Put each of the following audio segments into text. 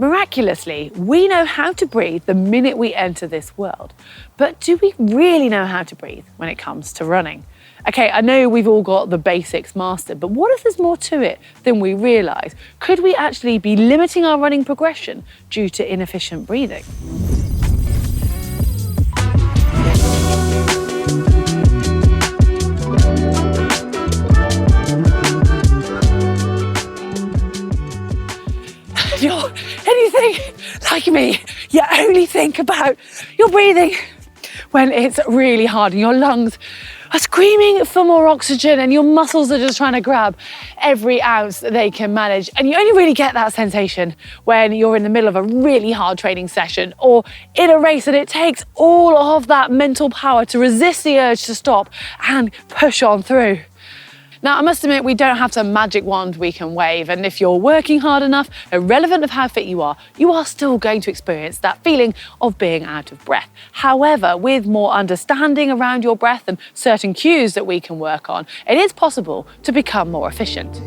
Miraculously, we know how to breathe the minute we enter this world. But do we really know how to breathe when it comes to running? Okay, I know we've all got the basics mastered, but what if there's more to it than we realise? Could we actually be limiting our running progression due to inefficient breathing? You're anything like me, you only think about your breathing when it's really hard and your lungs are screaming for more oxygen and your muscles are just trying to grab every ounce that they can manage. And you only really get that sensation when you're in the middle of a really hard training session or in a race, and it takes all of that mental power to resist the urge to stop and push on through. Now, I must admit, we don't have some magic wand we can wave, and if you're working hard enough, irrelevant of how fit you are still going to experience that feeling of being out of breath. However, with more understanding around your breath and certain cues that we can work on, it is possible to become more efficient.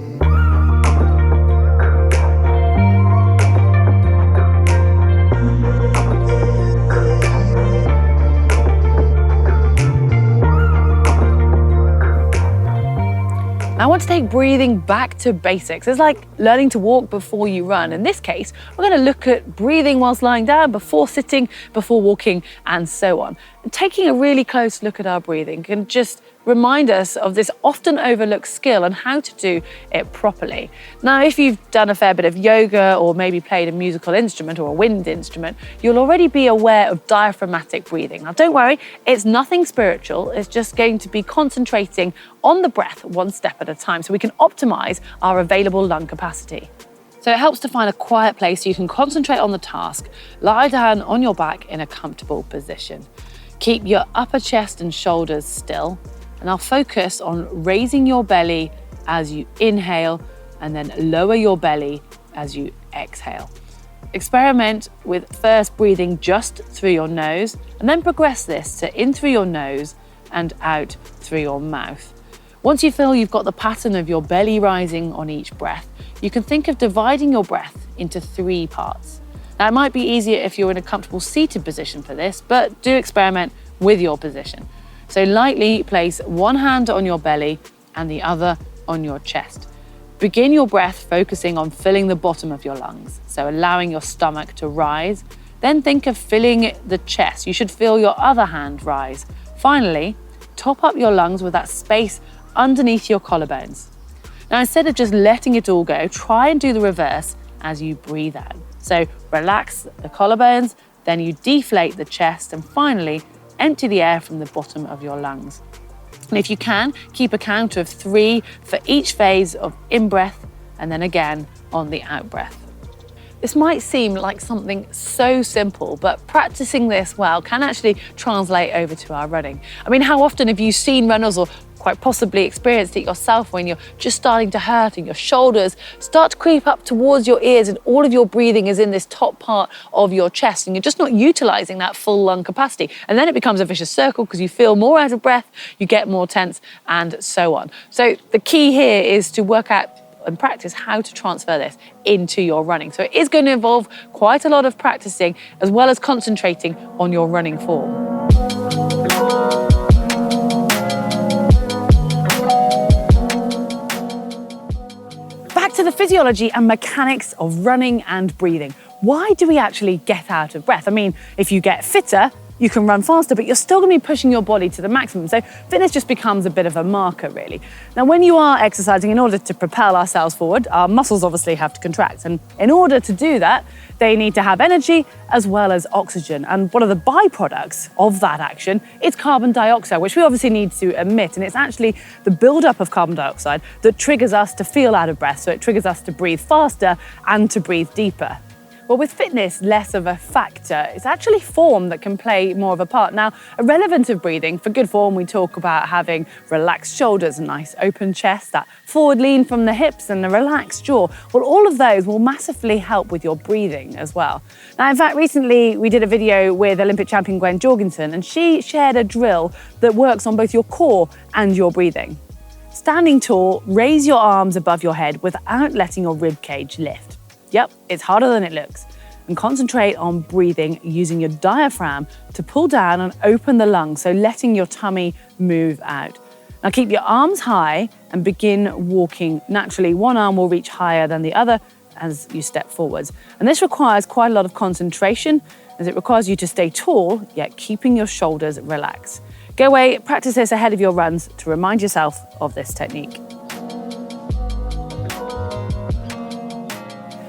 I want to take breathing back to basics. It's like learning to walk before you run. In this case, we're going to look at breathing whilst lying down, before sitting, before walking, and so on. And taking a really close look at our breathing can just remind us of this often overlooked skill and how to do it properly. Now, if you've done a fair bit of yoga or maybe played a musical instrument or a wind instrument, you'll already be aware of diaphragmatic breathing. Now, don't worry, it's nothing spiritual. It's just going to be concentrating on the breath one step at a time so we can optimize our available lung capacity. So it helps to find a quiet place so you can concentrate on the task, lie down on your back in a comfortable position. Keep your upper chest and shoulders still. And I'll focus on raising your belly as you inhale and then lower your belly as you exhale. Experiment with first breathing just through your nose and then progress this to in through your nose and out through your mouth. Once you feel you've got the pattern of your belly rising on each breath, you can think of dividing your breath into 3 parts. Now, it might be easier if you're in a comfortable seated position for this, but do experiment with your position. So lightly place one hand on your belly and the other on your chest. Begin your breath focusing on filling the bottom of your lungs, so allowing your stomach to rise. Then think of filling the chest. You should feel your other hand rise. Finally, top up your lungs with that space underneath your collarbones. Now, instead of just letting it all go, try and do the reverse as you breathe out. So relax the collarbones, then you deflate the chest, and finally, empty the air from the bottom of your lungs. And if you can, keep a count of 3 for each phase of in-breath and then again on the out-breath. This might seem like something so simple, but practicing this well can actually translate over to our running. I mean, how often have you seen runners or quite possibly experienced it yourself when you're just starting to hurt and your shoulders start to creep up towards your ears and all of your breathing is in this top part of your chest and you're just not utilizing that full lung capacity. And then it becomes a vicious circle because you feel more out of breath, you get more tense and so on. So the key here is to work out and practice how to transfer this into your running. So it is going to involve quite a lot of practicing as well as concentrating on your running form. Back to the physiology and mechanics of running and breathing. Why do we actually get out of breath? I mean, if you get fitter, you can run faster, but you're still going to be pushing your body to the maximum. So fitness just becomes a bit of a marker, really. Now, when you are exercising, in order to propel ourselves forward, our muscles obviously have to contract. And in order to do that, they need to have energy as well as oxygen. And one of the byproducts of that action is carbon dioxide, which we obviously need to emit. And it's actually the buildup of carbon dioxide that triggers us to feel out of breath. So it triggers us to breathe faster and to breathe deeper. Well, with fitness less of a factor, it's actually form that can play more of a part. Now, irrelevant of breathing, for good form, we talk about having relaxed shoulders, a nice open chest, that forward lean from the hips and a relaxed jaw. Well, all of those will massively help with your breathing as well. Now, in fact, recently we did a video with Olympic champion Gwen Jorgensen, and she shared a drill that works on both your core and your breathing. Standing tall, raise your arms above your head without letting your rib cage lift. Yep, it's harder than it looks. and concentrate on breathing using your diaphragm to pull down and open the lungs, so letting your tummy move out. Now keep your arms high and begin walking naturally. One arm will reach higher than the other as you step forwards. And this requires quite a lot of concentration, as it requires you to stay tall, yet keeping your shoulders relaxed. Go away, practice this ahead of your runs to remind yourself of this technique.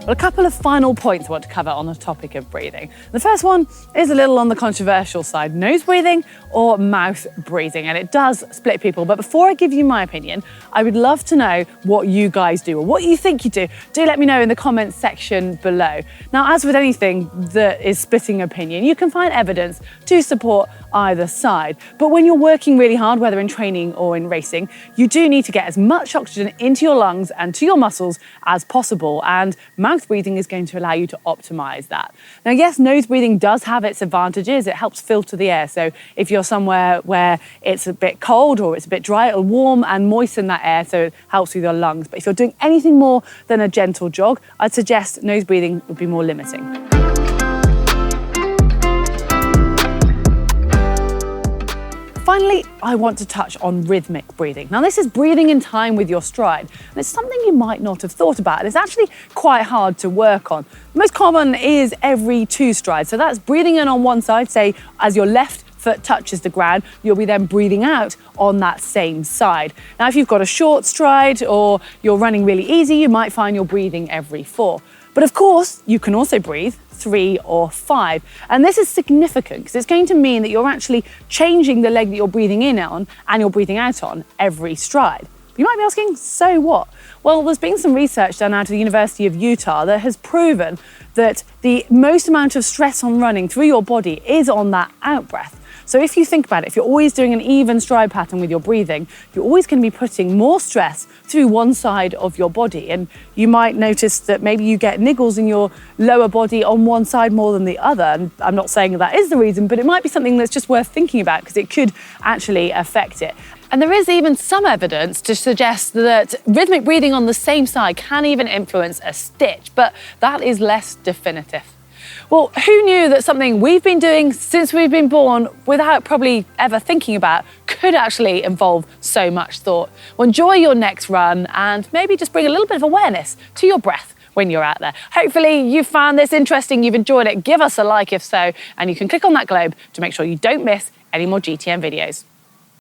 Well, a couple of final points I want to cover on the topic of breathing. The first one is a little on the controversial side, nose breathing or mouth breathing, and it does split people. But before I give you my opinion, I would love to know what you guys do or what you think you do. Do let me know in the comments section below. Now, as with anything that is splitting opinion, you can find evidence to support either side. But when you're working really hard, whether in training or in racing, you do need to get as much oxygen into your lungs and to your muscles as possible. And mouth breathing is going to allow you to optimize that. Now, yes, nose breathing does have its advantages. It helps filter the air. So if you're somewhere where it's a bit cold or it's a bit dry, it'll warm and moisten that air, so it helps with your lungs. But if you're doing anything more than a gentle jog, I'd suggest nose breathing would be more limiting. Finally, I want to touch on rhythmic breathing. Now, this is breathing in time with your stride, and it's something you might not have thought about, and it's actually quite hard to work on. The most common is every 2 strides, so that's breathing in on one side, say as your left foot touches the ground, you'll be then breathing out on that same side. Now, if you've got a short stride or you're running really easy, you might find you're breathing every 4. But of course, you can also breathe 3 or 5. And this is significant because it's going to mean that you're actually changing the leg that you're breathing in on and you're breathing out on every stride. You might be asking, so what? Well, there's been some research done out of the University of Utah that has proven that the most amount of stress on running through your body is on that out breath. So if you think about it, if you're always doing an even stride pattern with your breathing, you're always going to be putting more stress through one side of your body. And you might notice that maybe you get niggles in your lower body on one side more than the other. And I'm not saying that is the reason, but it might be something that's just worth thinking about because it could actually affect it. And there is even some evidence to suggest that rhythmic breathing on the same side can even influence a stitch, but that is less definitive. Well, who knew that something we've been doing since we've been born without probably ever thinking about could actually involve so much thought? Well, enjoy your next run and maybe just bring a little bit of awareness to your breath when you're out there. Hopefully you found this interesting, you've enjoyed it. Give us a like if so, and you can click on that globe to make sure you don't miss any more GTN videos.